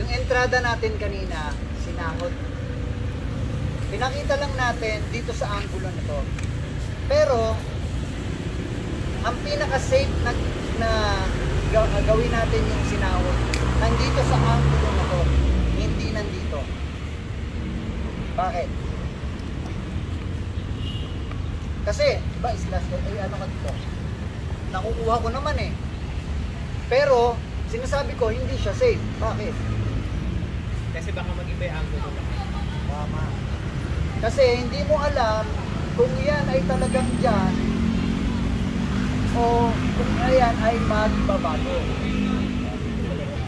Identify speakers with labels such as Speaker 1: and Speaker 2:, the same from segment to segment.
Speaker 1: Yung entrada natin kanina, sinahod. Pinakita lang natin dito sa angulo na to. Pero, ang pinaka-safe na gawin natin yung sinahod, nandito sa angulo na to, hindi nandito. Bakit? Kasi, diba, slash, ano ka dito? Nakukuha ko naman eh. Pero, sinasabi ko, hindi siya safe. Bakit?
Speaker 2: Kasi baka mag-iba yung angulo.
Speaker 1: Tama. Kasi hindi mo alam kung yan ay talagang dyan o kung yan ay magbabago.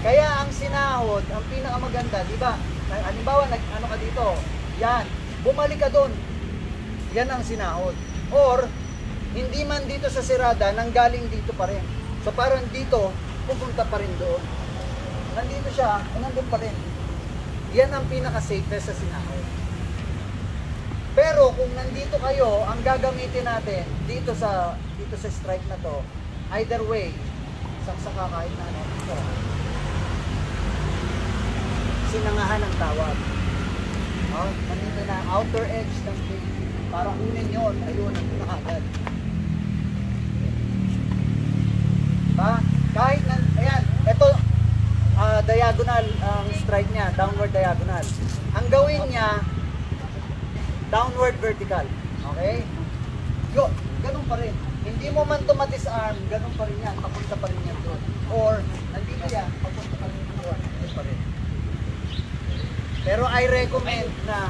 Speaker 1: Kaya ang sinahod, ang pinakamaganda, di ba? Halimbawa, ano ka dito, yan, bumalik ka doon. Yan ang sinahod. Or, hindi man dito sa sirada, nanggaling dito pa rin. So parang dito, pupunta pa rin doon. Nandito siya, nandun pa rin. Yan ang pinaka-safest sa sinahod. Pero kung nandito kayo, ang gagamitin natin dito sa strike na to, either way, saksaka kahit na ano, ito. Sinangahan ang tawag. Oh, nandito na outer edge ng blade. Para kunin yun, ayun, nandun na agad. Diba? Kahit na, ayan, ito, diagonal ang strike niya, downward diagonal. Ang gawin niya, downward vertical. Okay? Yun, ganun pa rin. Hindi mo man tumatis-arm, ganun pa rin yan, papunta pa rin yan doon. Or, nandito yan, papunta pa rin doon, ganun pa rin. Pero I recommend na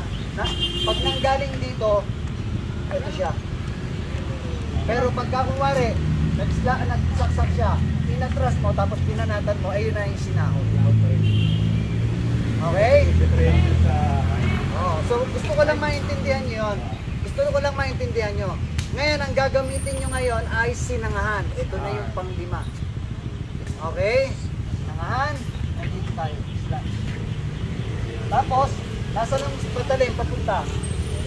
Speaker 1: pag nanggaling dito, ito siya. Pero pagka kunwari, nagsaksak siya, pinatras mo, tapos pinanatan mo, ayun na yung sinahod. Okay? Oh, so gusto ko lang maintindihan nyo yun. Gusto ko lang maintindihan nyo. Ngayon, ang gagamitin nyo ngayon ay sinangahan. Ito na yung pang-5. Okay? Sinangahan. Nandito tayo. Tapos, nasa lang patalim, papunta.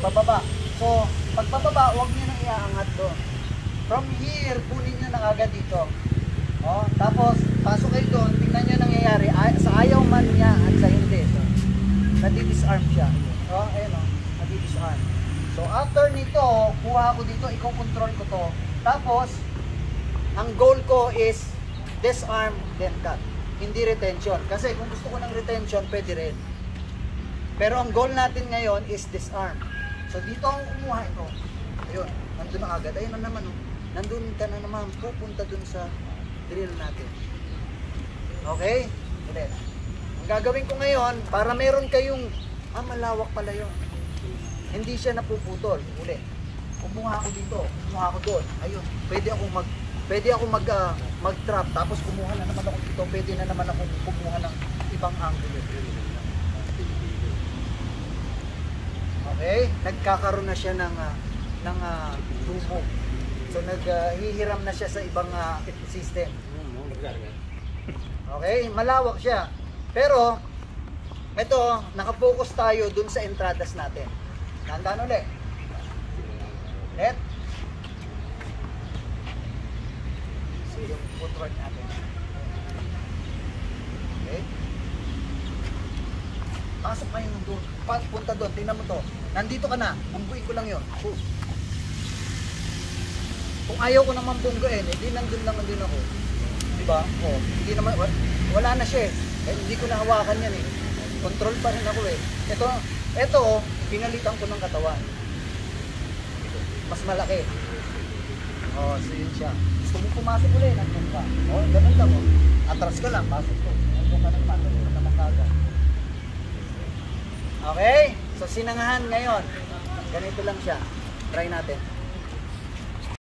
Speaker 1: Pababa. So, pag pababa, huwag nyo nang iaangat doon. From here, kunin nyo na agad dito. Oh, tapos, pasok kayo doon, tingnan nyo nangyayari. Sa ayaw man niya at sa hindi. So, nadi-disarm siya. Oh, ayun o, nadi-disarm. So, after nito, kuha ko dito, i-control ko to. Tapos, ang goal ko is disarm, then cut. Hindi retention. Kasi kung gusto ko ng retention, pwede rin. Pero ang goal natin ngayon is disarm. So, dito ang kumuha ito. Ayun, nandun na agad. Ayun na naman, oh. Nandun ka na naman, pupunta dun sa drill natin. Okay? Ulit. Ang gagawin ko ngayon, para meron kayong, malawak pala yun. Hindi siya napuputol. Ulit. Kumuha ako dito, kumuha ako doon. Ayun, pwede ako mag-trap, tapos kumuha na naman ako dito, pwede na naman ako kumuha ng ibang angle. Okay? Nagkakaroon na siya ng tumo. So naghihiram na siya sa ibang system. Okay? Malawak siya. Pero ito, nakapokus tayo dun sa entradas natin. Tandaan ulit. Let. So yung footwork natin. Okay? Pasok kayo doon. Punta doon. Tingnan mo to. Nandito ka na. Bungguin ko lang yun. Kung ayaw ko naman bungguin, hindi nandun naman din ako. Diba? O, hindi naman, wala na siya eh. Hindi ko nahawakan yan eh. Control pa rin ako eh. Ito, pinalitan ko ng katawan. Mas malaki. O, so yun siya. Gusto mo pumasok ulit, nandun ka. O, ganun lang o. Atras ka lang, pasok ko. Nandun ka naman, nandun ka naman kagad. Okay? So sinangahan ngayon. Ganito lang siya. Try natin.